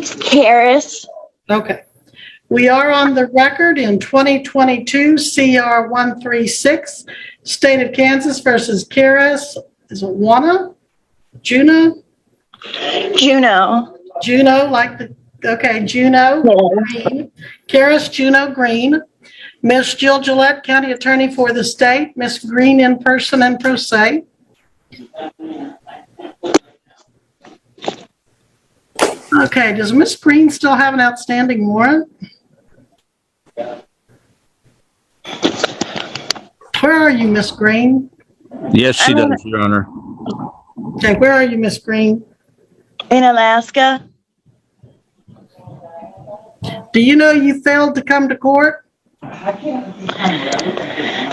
Karis. Okay. We are on the record in 2022 CR 136, State of Kansas versus Karis. Is it Juana? Juno? Juno, like the, okay, Juno Green. Karis Juno Green. Ms. Jill Gillette, County Attorney for the state. Ms. Green in person and pro se. Okay, does Ms. Green still have an outstanding warrant? Where are you, Miss Green? Yes, she does, Your Honor. Okay, where are you, Miss Green? In Alaska. Do you know you failed to come to court?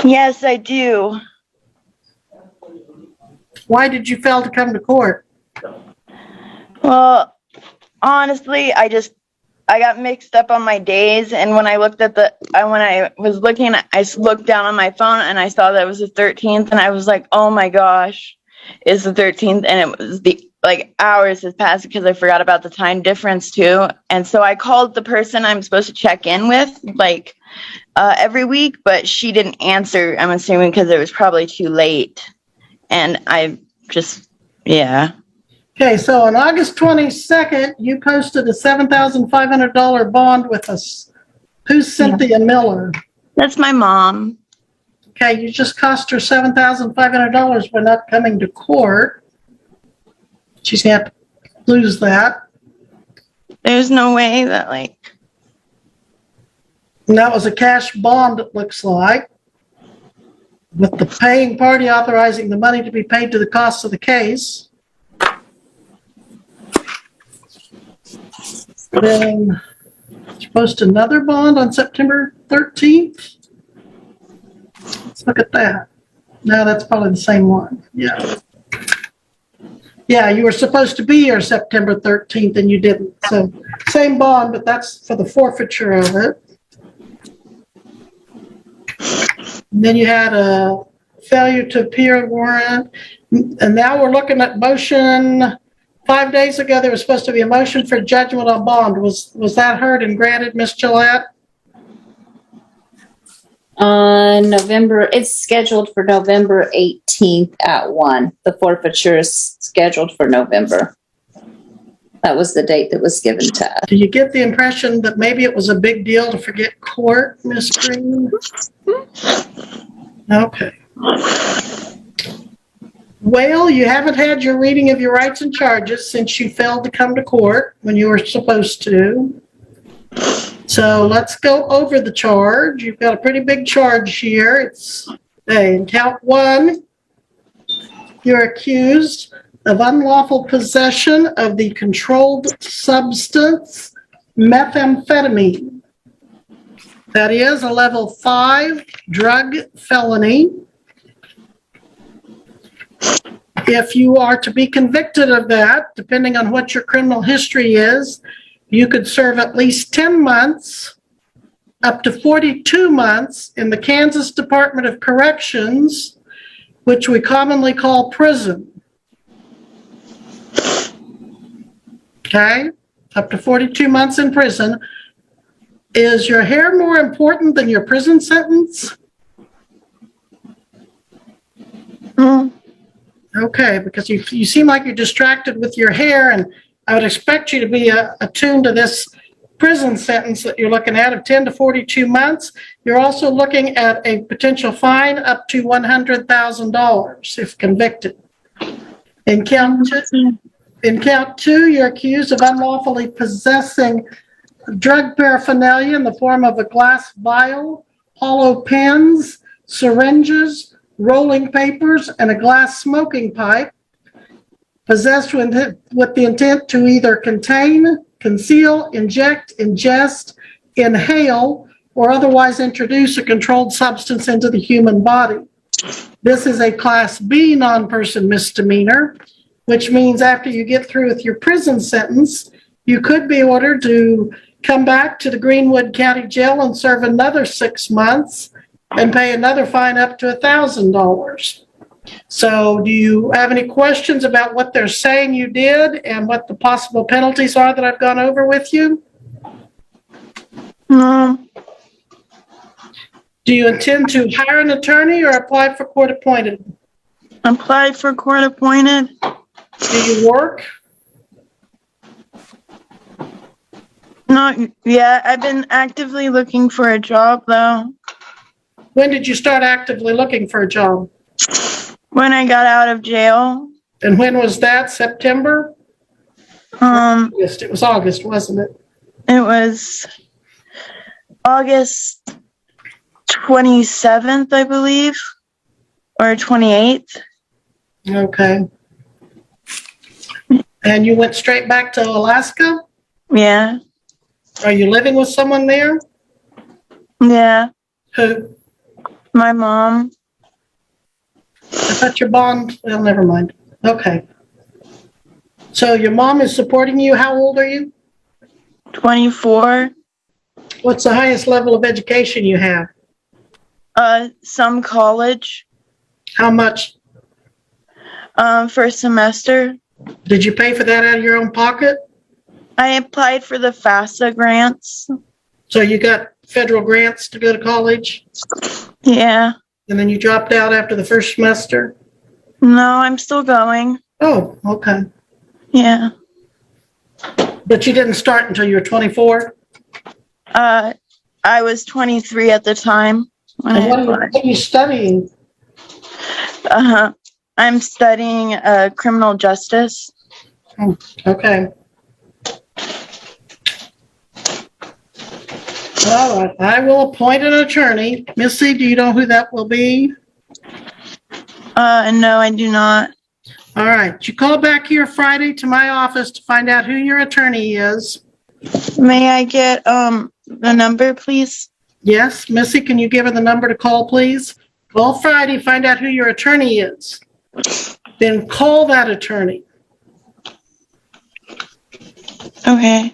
Yes, I do. Why did you fail to come to court? Well, honestly, I got mixed up on my days, and when I looked at when I was looking, I looked down on my phone and I saw that it was the 13th, and I was like, oh my gosh, it's the 13th, and it was hours has passed because I forgot about the time difference too. And so I called the person I'm supposed to check in with every week, but she didn't answer. I'm assuming because it was probably too late. And yeah. Okay, so on August 22nd, you posted a $7,500 bond with us. Who's Cynthia Miller? That's my mom. Okay, you just cost her $7,500 by not coming to court. She's going to have to lose that. There's no way that And that was a cash bond, it looks like, with the paying party authorizing the money to be paid to the cost of the case. Then you post another bond on September 13th. Let's look at that. No, that's probably the same one. Yeah. Yeah, you were supposed to be here September 13th and you didn't. So same bond, but that's for the forfeiture of it. And then you had a failure to appear warrant. And now we're looking at motion. 5 days ago, there was supposed to be a motion for judgment on bond. Was that heard and granted, Ms. Gillette? It's scheduled for November 18th at 1. The forfeiture is scheduled for November. That was the date that was given to us. Do you get the impression that maybe it was a big deal to forget court, Ms. Green? Okay. Well, you haven't had your reading of your rights and charges since you failed to come to court when you were supposed to. So let's go over the charge. You've got a pretty big charge here. It's in count 1. You're accused of unlawful possession of the controlled substance methamphetamine. That is a level 5 drug felony. If you are to be convicted of that, depending on what your criminal history is, you could serve at least 10 months, up to 42 months in the Kansas Department of Corrections, which we commonly call prison. Okay, up to 42 months in prison. Is your hair more important than your prison sentence? Okay, because you seem like you're distracted with your hair, and I would expect you to be attuned to this prison sentence that you're looking at of 10 to 42 months. You're also looking at a potential fine up to $100,000 if convicted. In count 2, you're accused of unlawfully possessing drug paraphernalia in the form of a glass vial, hollow pens, syringes, rolling papers, and a glass smoking pipe, possessed with the intent to either contain, conceal, inject, ingest, inhale, or otherwise introduce a controlled substance into the human body. This is a Class B non-person misdemeanor, which means after you get through with your prison sentence, you could be ordered to come back to the Greenwood County Jail and serve another 6 months and pay another fine up to $1,000. So do you have any questions about what they're saying you did and what the possible penalties are that I've gone over with you? No. Do you intend to hire an attorney or apply for court appointed? Applied for court appointed. Do you work? Not yet. I've been actively looking for a job though. When did you start actively looking for a job? When I got out of jail. And when was that? September? August. It was August, wasn't it? It was August 27th, I believe, or 28th. Okay. And you went straight back to Alaska? Yeah. Are you living with someone there? Yeah. Who? My mom. I thought your bond, well, never mind. Okay. So your mom is supporting you. How old are you? 24. What's the highest level of education you have? Some college. How much? First semester. Did you pay for that out of your own pocket? I applied for the FAFSA grants. So you got federal grants to go to college? Yeah. And then you dropped out after the first semester? No, I'm still going. Oh, okay. Yeah. But you didn't start until you were 24? I was 23 at the time when I And applied. what are you studying? I'm studying criminal justice. Okay. All right, I will appoint an attorney. Missy, do you know who that will be? No, I do not. All right, you call back here Friday to my office to find out who your attorney is. May I get the number, please? Yes, Missy, can you give her the number to call, please? Call Friday, find out who your attorney is. Then call that attorney. Okay.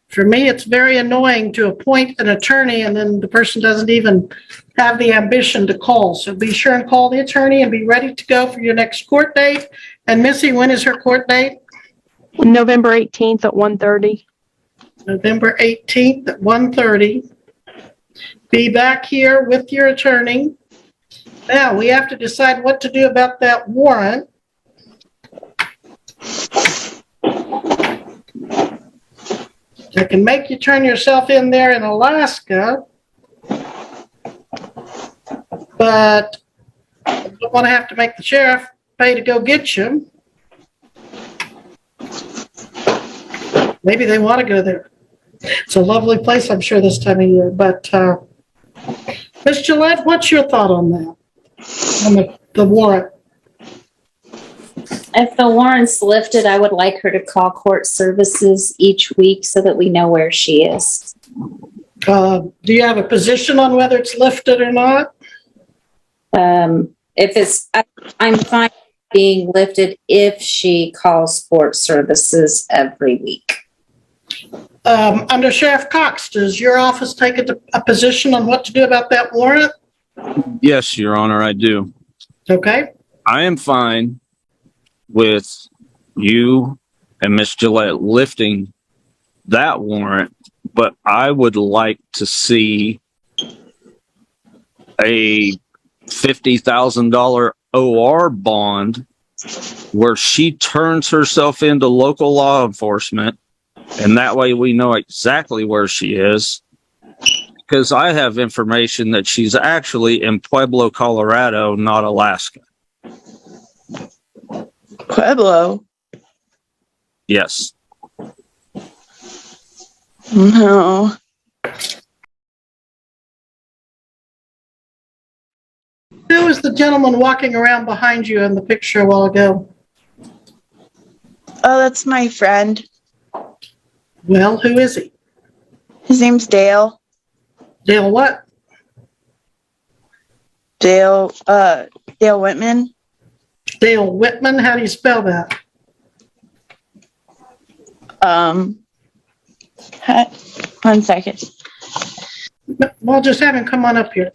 For me, it's very annoying to appoint an attorney and then the person doesn't even have the ambition to call. So be sure and call the attorney and be ready to go for your next court date. And Missy, when is her court date? November 18th at 1:30. November 18th at 1:30. Be back here with your attorney. Now, we have to decide what to do about that warrant. I can make you turn yourself in there in Alaska, but I don't want to have to make the sheriff pay to go get you. Maybe they want to go there. It's a lovely place, I'm sure, this time of year. But Ms. Gillette, what's your thought on that? On the warrant? If the warrant's lifted, I would like her to call court services each week so that we know where she is. Do you have a position on whether it's lifted or not? If it's, I'm fine being lifted if she calls court services every week. Under Sheriff Cox, does your office take a position on what to do about that warrant? Yes, Your Honor, I do. Okay. I am fine with you and Miss Gillette lifting that warrant, but I would like to see a $50,000 OR bond where she turns herself into local law enforcement, and that way we know exactly where she is. Because I have information that she's actually in Pueblo, Colorado, not Alaska. Pueblo? Yes. No. Who was the gentleman walking around behind you in the picture a while ago? Oh, that's my friend. Well, who is he? His name's Dale. Dale what? Dale Whitman. Dale Whitman? How do you spell that? One second. Well, just have him come on up here.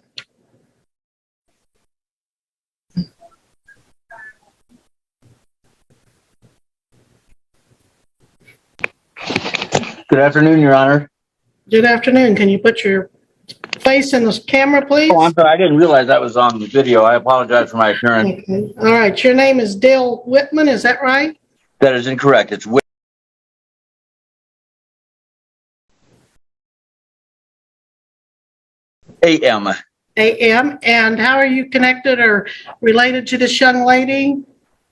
Good afternoon, Your Honor. Good afternoon. Can you put your face in this camera, please? Oh, I'm sorry. I didn't realize that was on the video. I apologize for my appearance. Okay. All right. Your name is Dale Whitman, is that right? That is incorrect. It's A.M. A.M. And how are you connected or related to this young lady?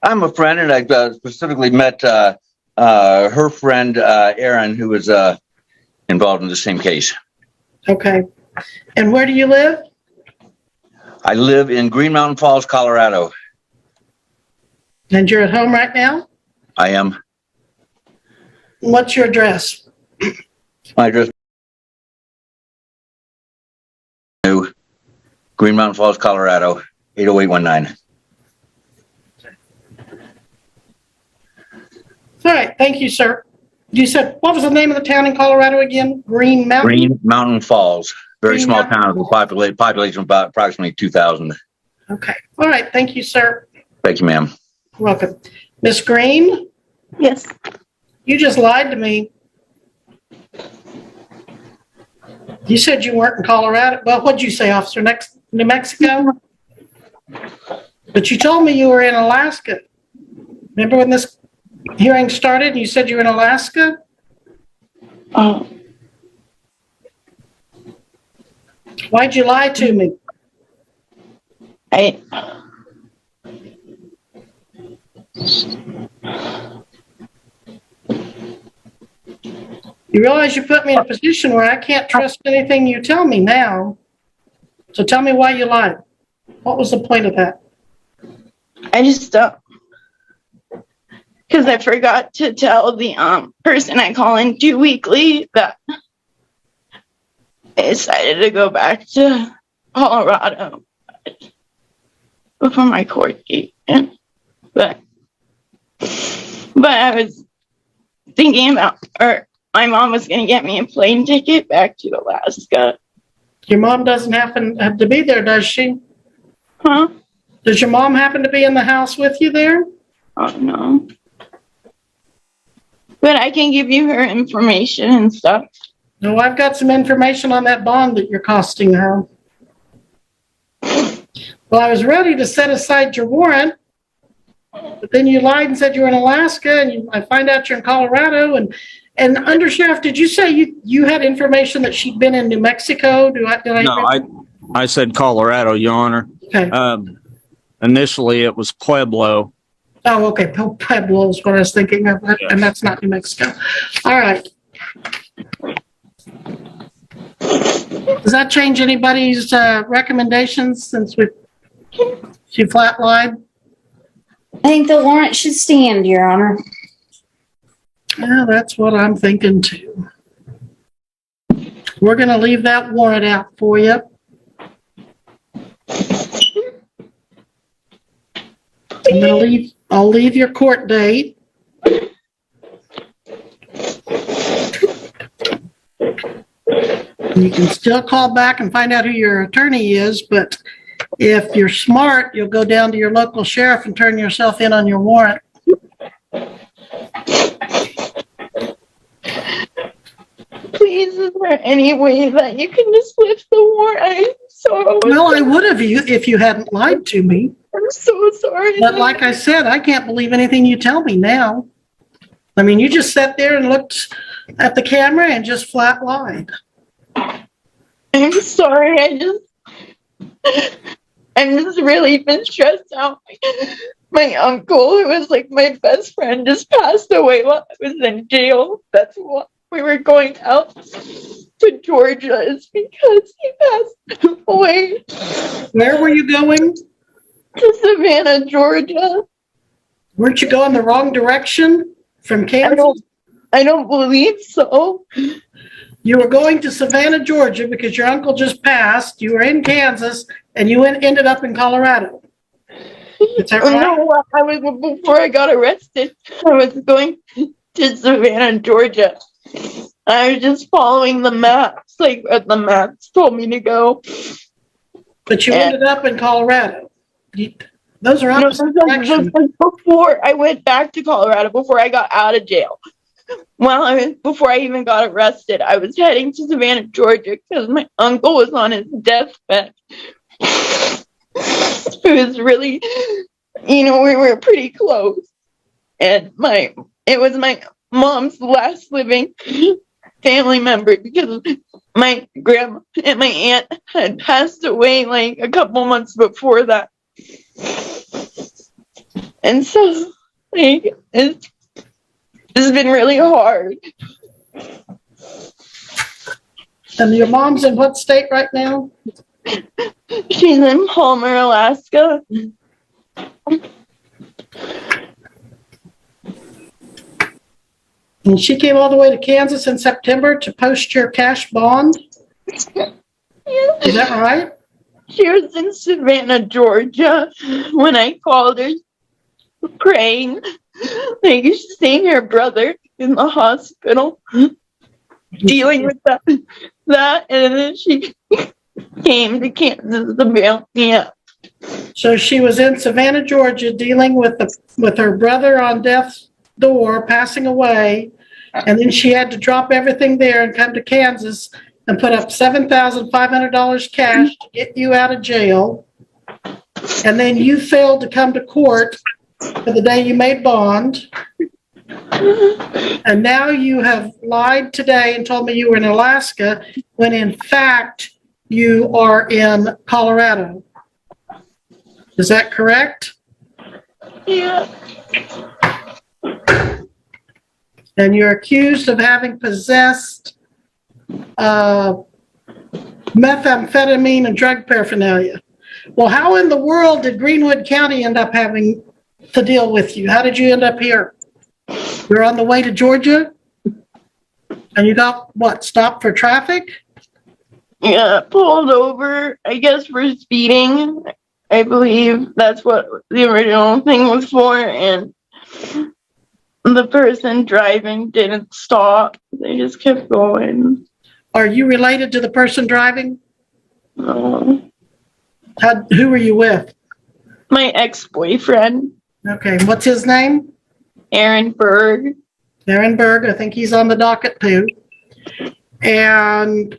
I'm a friend, and I specifically met her friend, Erin, who was involved in the same case. Okay. And where do you live? I live in Green Mountain Falls, Colorado. And you're at home right now? I am. What's your address? My address is Green Mountain Falls, Colorado, 80819. All right. Thank you, sir. You said, what was the name of the town in Colorado again? Green Mountain? Green Mountain Falls, very Green small Mountain town, Falls. population of about approximately 2,000. Okay. All right. Thank you, sir. Thank you, ma'am. You're welcome. Miss Green, Yes. you just lied to me. You said you weren't in Colorado. Well, what'd you say, officer? New Mexico? But you told me you were in Alaska. Remember when this hearing started and you said you were in Alaska? Oh, Why'd you lie to me? I. You realize you put me in a position where I can't trust anything you tell me now. So tell me why you lied. What was the point of that? I just don't. Because I forgot to tell the person I call into weekly that I decided to go back to Colorado before my court date. But I was thinking about, or my mom was going to get me a plane ticket back to Alaska. Your mom doesn't happen to be there, does she? Huh? Does your mom happen to be in the house with you there? Oh, no. But I can give you her information and stuff. No, I've got some information on that bond that you're costing her. Well, I was ready to set aside your warrant, but then you lied and said you were in Alaska, and I find out you're in Colorado. And Undersheriff, did you say you had information that she'd been in New Mexico? I said Colorado, Your Honor. Okay. Initially, it was Pueblo. Oh, okay. Pueblo is what I was thinking of, and that's not New Mexico. All right. Does that change anybody's recommendations since she flat lied? I think the warrant should stand, Your Honor. Yeah, that's what I'm thinking too. We're going to leave that warrant out for you. I'll leave your court date. You can still call back and find out who your attorney is, but if you're smart, you'll go down to your local sheriff and turn yourself in on your warrant. Please, is there any way that you can just lift the warrant? Well, I would have if you hadn't lied to me. I'm so sorry. But like I said, I can't believe anything you tell me now. I mean, you just sat there and looked at the camera and just flat lied. I'm sorry. I'm just really been stressed out. My uncle, who was like my best friend, just passed away while I was in jail. That's why we were going out to Georgia, is because he passed away. Where were you going? To Savannah, Georgia. Weren't you going the wrong direction from Kansas? I don't believe so. You were going to Savannah, Georgia, because your uncle just passed. You were in Kansas, and you ended up in Colorado. Is that right? No, before I got arrested, I was going to Savannah, Georgia. I was just following the maps, like where the maps told me to go. But you ended up in Colorado. Those are opposite directions. Before I went back to Colorado, before I got out of jail. before I even got arrested, I was heading to Savannah, Georgia, because my uncle was on his deathbed. It was really, we were pretty close. And it was my mom's last living family member, because my grandma and my aunt had passed away like a couple months before that. And so, it's been really hard. And your mom's in what state right now? She's in Palmer, Alaska. And she came all the way to Kansas in September to post your cash bond? Is that right? She was in Savannah, Georgia, when I called her, praying, like seeing her brother in the hospital, dealing with that, and then she came to Kansas to bail me out. So she was in Savannah, Georgia, dealing with her brother on death's door, passing away, and then she had to drop everything there and come to Kansas and put up $7,500 cash to get you out of jail. And then you failed to come to court for the day you made bond. And now you have lied today and told me you were in Alaska, when in fact you are in Colorado. Is that correct? Yeah. And you're accused of having possessed methamphetamine and drug paraphernalia. Well, how in the world did Greenwood County end up having to deal with you? How did you end up here? You're on the way to Georgia? And you got, what, stopped for traffic? Yeah, pulled over, I guess, for speeding. I believe that's what the original thing was for, and the person driving didn't stop. They just kept going. Are you related to the person driving? No. Who were you with? My ex-boyfriend, Okay, what's his name? Aaron Berg. Aaron Berg, I think he's on the docket too. And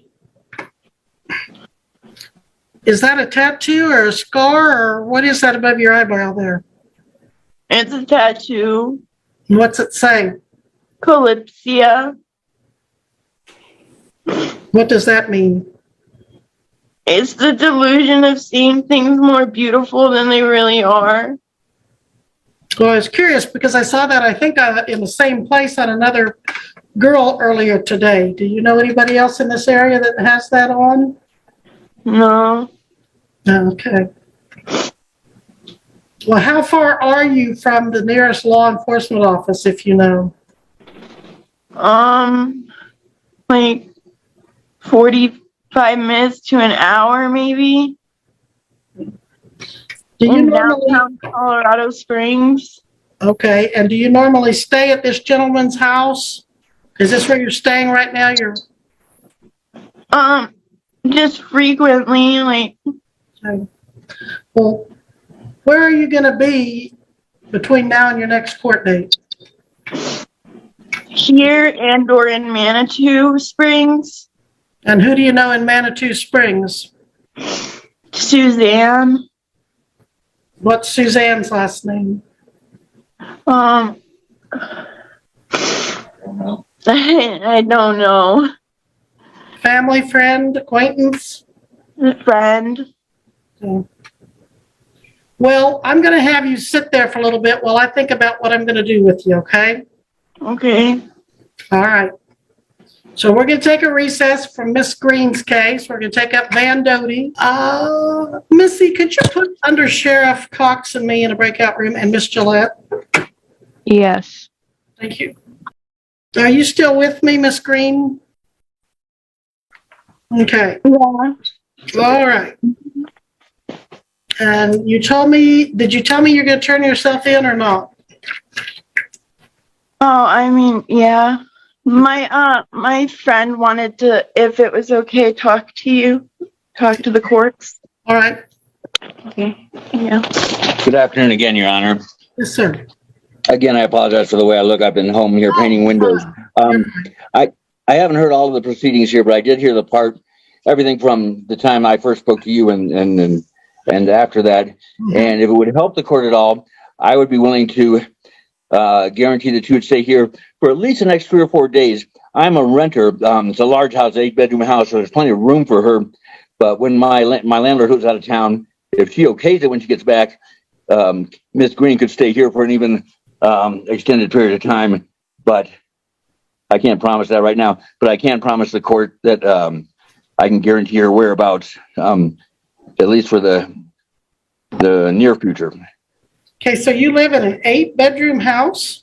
is that a tattoo or a scar, or what is that above your eyebrow there? It's a tattoo. What's it say? Calypsia. What does that mean? It's the delusion of seeing things more beautiful than they really are. Well, I was curious because I saw that, I think, in the same place on another girl earlier today. Do you know anybody else in this area that has that on? No. Okay. Well, how far are you from the nearest law enforcement office, if you know? Like 45 minutes to an hour, maybe. Do you In normally, downtown Colorado Springs. okay, and do you normally stay at this gentleman's house? Is this where you're staying right now? Just frequently, like, Okay. Well, where are you going to be between now and your next court date? here and or in Manitou Springs. And who do you know in Manitou Springs? Suzanne. What's Suzanne's last name? I don't know. Family, friend, acquaintance? Friend. Okay. Well, I'm going to have you sit there for a little bit while I think about what I'm going to do with you, okay? Okay. All right. So we're going to take a recess from Miss Green's case. We're going to take up Van Doty. Missy, could you put under Sheriff Cox and me in a breakout room, and Miss Gillette? Yes. Thank you. Are you still with me, Miss Green? Okay. Yeah. All right. And you told me, did you tell me you're going to turn yourself in or not? Oh, I mean, yeah. My friend wanted to, if it was okay, talk to the courts. All right. Okay. Yeah. Good afternoon again, Your Honor. Yes, sir. Again, I apologize for the way I look. I've been home here painting windows. I haven't heard all of the proceedings here, but I did hear everything from the time I first spoke to you and after that. And if it would help the court at all, I would be willing to guarantee that you would stay here for at least the next 3 or 4 days. I'm a renter. It's a large house, 8-bedroom house, so there's plenty of room for her. But when my landlord, who's out of town, if she okays it when she gets back, Miss Green could stay here for an even extended period of time. But I can't promise that right now. But I can promise the court that I can guarantee her whereabouts, at least for the near future. Okay, so you live in an 8-bedroom house?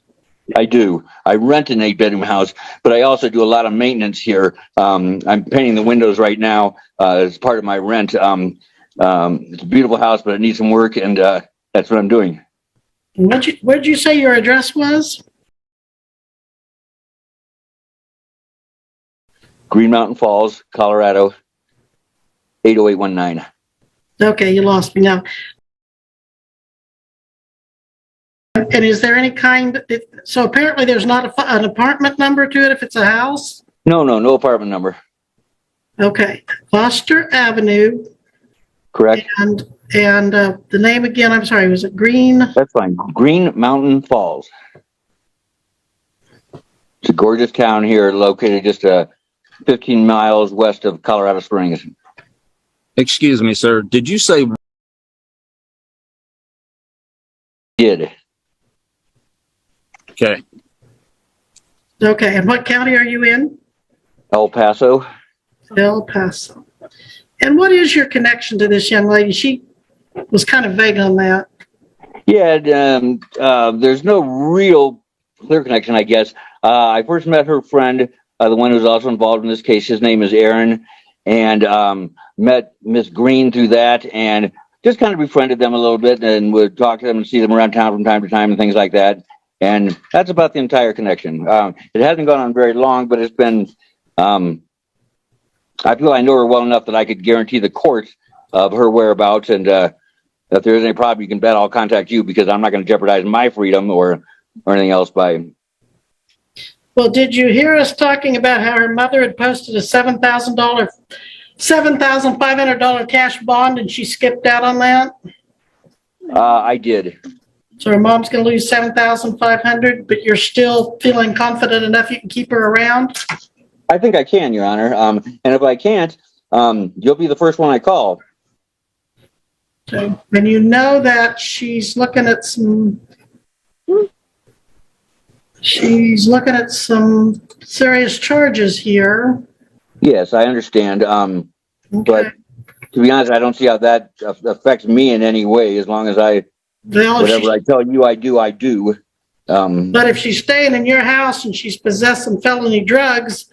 I do. I rent an 8-bedroom house, but I also do a lot of maintenance here. I'm painting the windows right now as part of my rent. It's a beautiful house, but it needs some work, and that's what I'm doing. Where'd you say your address was? Green Mountain Falls, Colorado, 80819. Okay, you lost me now. And is there any so apparently there's not an apartment number to it if it's a house? No apartment number. Okay, Foster Avenue. Correct. And the name again, I'm sorry, was it Green? That's fine. Green Mountain Falls. It's a gorgeous town here, located just 15 miles west of Colorado Springs. Excuse me, sir. Did you say Did. okay? Okay, and what county are you in? El Paso. El Paso. And what is your connection to this young lady? She was kind of vague on that. Yeah, there's no real clear connection, I guess. I first met her friend, the one who's also involved in this case. His name is Aaron, and met Miss Green through that, and just kind of befriended them a little bit, and would talk to them and see them around town from time to time and things like that. And that's about the entire connection. It hasn't gone on very long, but it's been, I feel I know her well enough that I could guarantee the court of her whereabouts. And if there's any problem, you can bet I'll contact you, because I'm not going to jeopardize my freedom or anything else by. Well, did you hear us talking about how her mother had posted a $7,500 cash bond and she skipped out on that? I did. So her mom's going to lose $7,500, but you're still feeling confident enough you can keep her around? I think I can, Your Honor. And if I can't, you'll be the first one I call. Okay. And you know that she's looking at some serious charges here. Yes, I understand. Okay. But to be honest, I don't see how that affects me in any way. As long as whatever I tell you, I do. But if she's staying in your house and she's possessing felony drugs,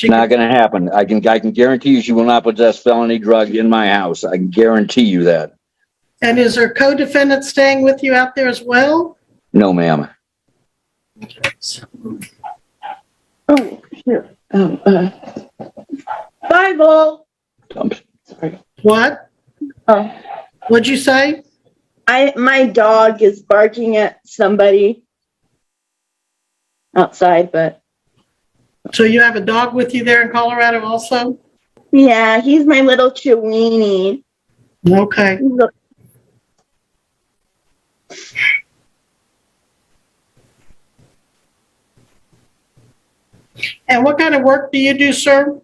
not going to happen. I can guarantee you she will not possess felony drug in my house. I can guarantee you that. And is her co-defendant staying with you out there as well? No, ma'am. Oh, here. Bible. Sorry. What? Oh, What'd you say? my dog is barking at somebody outside, but So you have a dog with you there in Colorado also? yeah, he's my little Chiweenie. Okay. And what kind of work do you do, sir?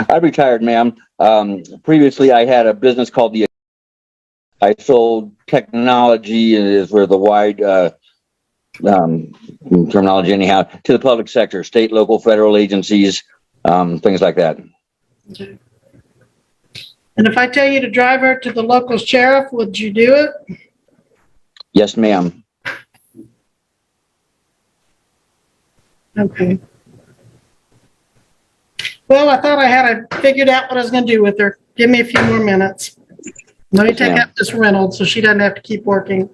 I retired, ma'am. Previously, I had a business called I sold technology, is where the wide terminology anyhow, to the public sector, state, local, federal agencies, things like that. Okay. And if I tell you to drive her to the local sheriff, would you do it? Yes, ma'am. Okay. Well, I thought I had figured out what I was going to do with her. Give me a few more minutes. Let me take out this Reynolds so she doesn't have to keep working.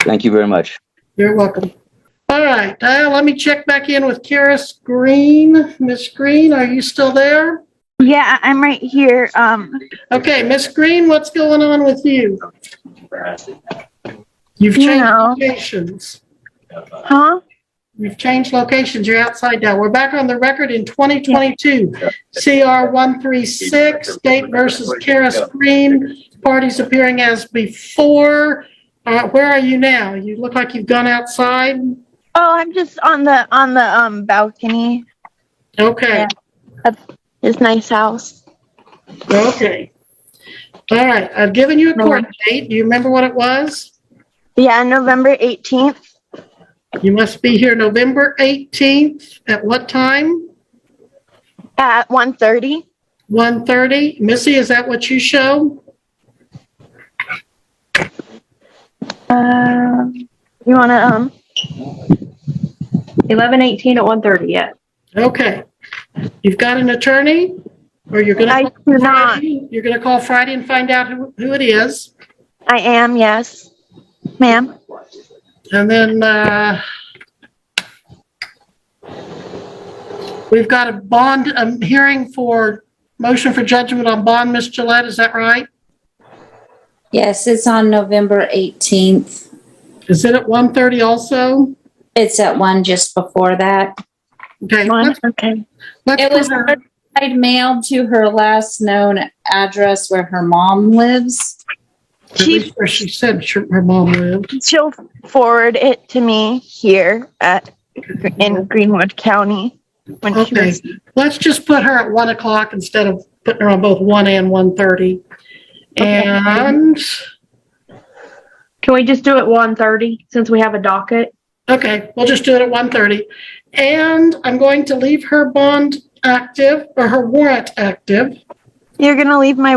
Thank you very much. You're welcome. All right. Let me check back in with Karis Green. Miss Green, are you still there? Yeah, I'm right here. Okay, Miss Green, what's going on with you? You've changed locations. Huh? We've changed locations. You're outside now. We're back on the record in 2022. CR 136, State versus Karis Green. Parties appearing as before. Where are you now? You look like you've gone outside. Oh, I'm just on the balcony. Okay. This nice house. Okay. All right. I've given you a court date. Do you remember what it was? Yeah, November 18th You must be here November 18th. At what time? at 1:30. 1:30. Missy, is that what you show? You wanna 11:18 at 1:30, yeah. Okay. You've got an attorney? Or you're going I to do not. You're going to call Friday and find out who it is. I am, yes. Ma'am. And then we've got a bond hearing for motion for judgment on bond, Ms. Gillette, is that right? Yes, it's on November 18th. Is it at 1:30 also? It's at 1 just before that. Okay. Okay. Let's It was put her- certified mailed to her last known address where her mom lives. at least where she said her mom lived. She'll forward it to me here in Greenwood County when she Okay. was. Let's just put her at 1 o'clock instead of putting her on both 1 and 1:30. And, Can we just do it 1:30 since we have a docket? okay, we'll just do it at 1:30. And I'm going to leave her bond active, or her warrant active. You're gonna leave my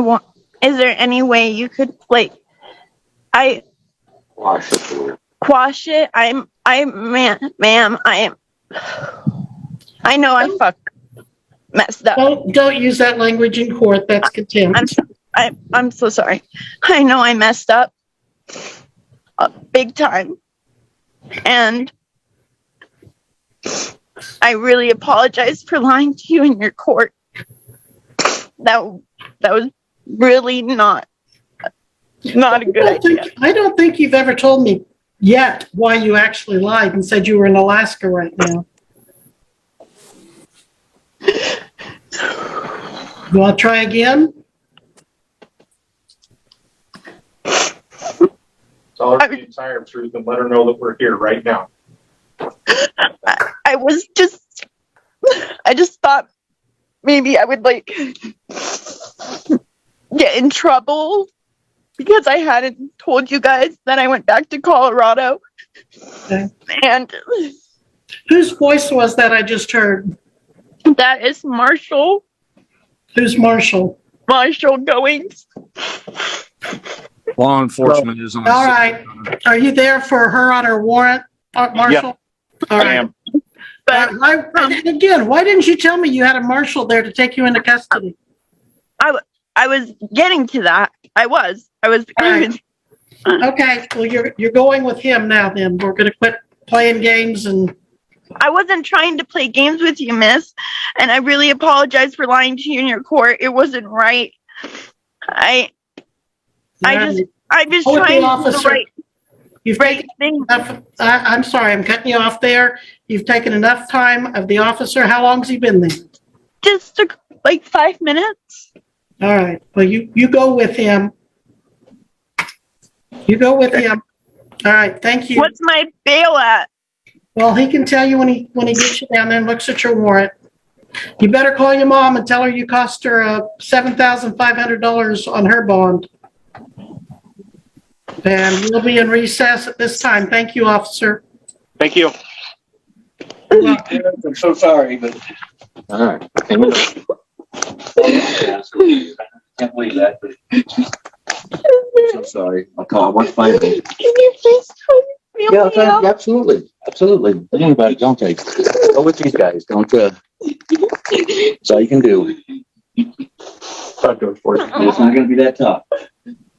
is there any way you could quash it? Ma'am, I know I messed up. Don't use that language in court, that's contempt. I'm so sorry. I know I messed up big time. And I really apologize for lying to you in your court. That was really not a good idea. I don't think you've ever told me yet why you actually lied and said you were in Alaska right now. You want to try again? Tell her the entire truth and let her know that we're here right now. I just thought maybe I would get in trouble because I hadn't told you guys that I went back to Colorado. Okay. And Whose voice was that I just heard? that is Marshall Who's Marshall? Goings. Law enforcement is on. All right. Are you there for her on her warrant, Marshall? All right. I am. But And again, why didn't you tell me you had a marshal there to take you into custody? I was getting to that. I was. Right. Okay, well, you're going with him now then. We're going to quit playing games and... I wasn't trying to play games with you, miss. And I really apologize for lying to you in your court. It wasn't right. I'm just Go with trying the to do officer. the right You've taken thing. enough, I'm sorry, I'm cutting you off there. You've taken enough time of the officer. How long's he been there? Just took 5 minutes. All right, well, you go with him. You go with him. All right, thank you. What's my bail at? Well, he can tell you when he gets you down there and looks at your warrant. You better call your mom and tell her you cost her $7,500 on her bond. And we'll be in recess at this time. Thank you, officer. Thank you. I'm so sorry, but. All right. Can't believe that, but. I'm so sorry. I'll call 1-5. Can you please feel Yeah, me out? absolutely. Absolutely. Think about it, don't take. Go with these guys, don't, that's all you can do. Talk to her for you. It's not gonna be that tough.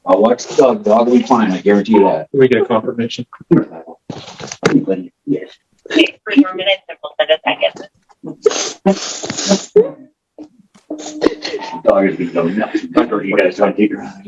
I'll watch the dog. The dog will be fine, I guarantee you that. Can we get a confirmation? Anybody? Yes. 3 more minutes and we'll send it back in. Dog is gonna go nuts. You guys don't take her out.